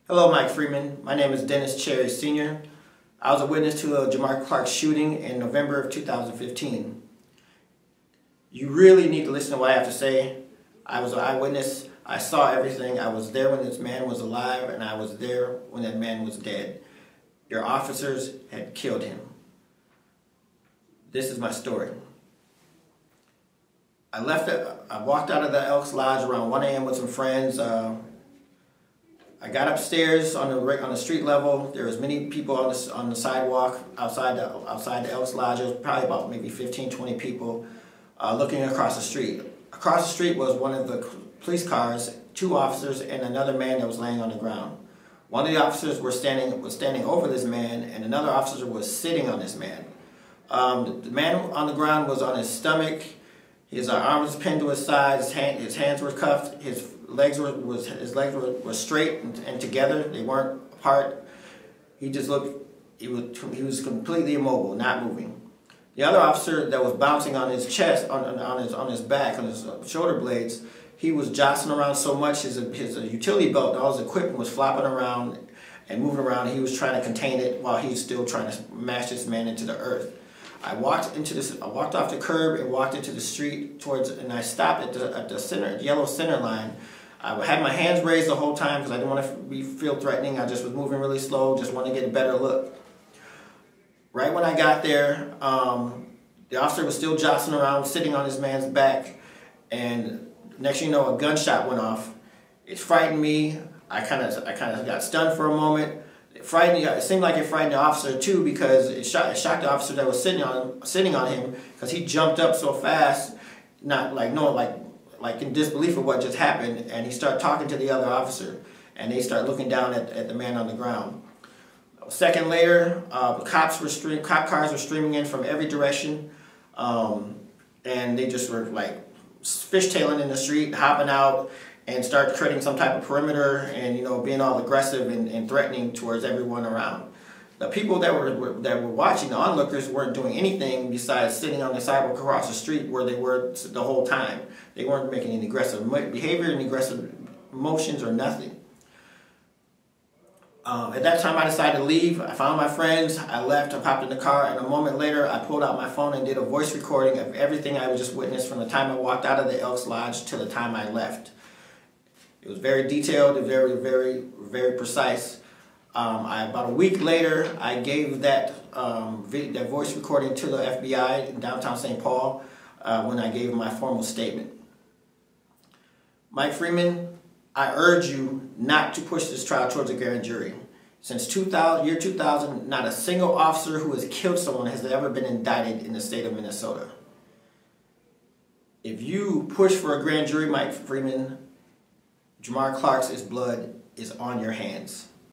Hello, Mike Freeman. My name is Dennis Cherry Sr. I was a witness to a Jamar Clark shooting in November of 2015. You really need to listen to what I have to say. I was an eyewitness. I saw everything. I was there when this man was alive, and I was there when that man was dead. Your officers had killed him. This is my story. I walked out of the Elks Lodge around 1 a.m. with some friends. I got upstairs on the street level. There was many people on the sidewalk outside the Elks Lodge. There was probably about maybe 15, 20 people looking across the street. Across the street was one of the police cars, 2 officers, and another man that was laying on the ground. One of the officers was standing over this man, and another officer was sitting on this man. The man on the ground was on his stomach. His arms pinned to his side. His hands were cuffed. His legs were straight and together. They weren't apart. He just looked. He was completely immobile, not moving. The other officer that was bouncing on his chest, on his back, on his shoulder blades, he was jostling around so much. His utility belt, all his equipment was flopping around and moving around. He was trying to contain it while he's still trying to mash this man into the earth. I walked off the curb and walked into the street and I stopped at the yellow center line. I had my hands raised the whole time because I didn't want to feel threatening. I just was moving really slow, just wanted to get a better look. Right when I got there, the officer was still jostling around, sitting on this man's back, and next thing you know, a gunshot went off. It frightened me. I kind of got stunned for a moment. It seemed like it frightened the officer too, because it shocked the officer that was sitting on him, because he jumped up so fast, not like like in disbelief of what just happened, and he started talking to the other officer, and they started looking down at the man on the ground. A second later, cop cars were streaming in from every direction, and they just were like fishtailing in the street, hopping out, and start creating some type of perimeter and, being all aggressive and threatening towards everyone around. The people that were watching, the onlookers, weren't doing anything besides sitting on the sidewalk across the street where they were the whole time. They weren't making any aggressive behavior, any aggressive motions, or nothing. At that time, I decided to leave. I found my friends. I left. I popped in the car, and a moment later, I pulled out my phone and did a voice recording of everything I just witnessed from the time I walked out of the Elks Lodge to the time I left. It was very detailed and very, very, very precise. About a week later, I gave that voice recording to the FBI in downtown St. Paul when I gave my formal statement. Mike Freeman, I urge you not to push this trial towards a grand jury. Since year 2000, not a single officer who has killed someone has ever been indicted in the state of Minnesota. If you push for a grand jury, Mike Freeman, Jamar Clark's blood is on your hands.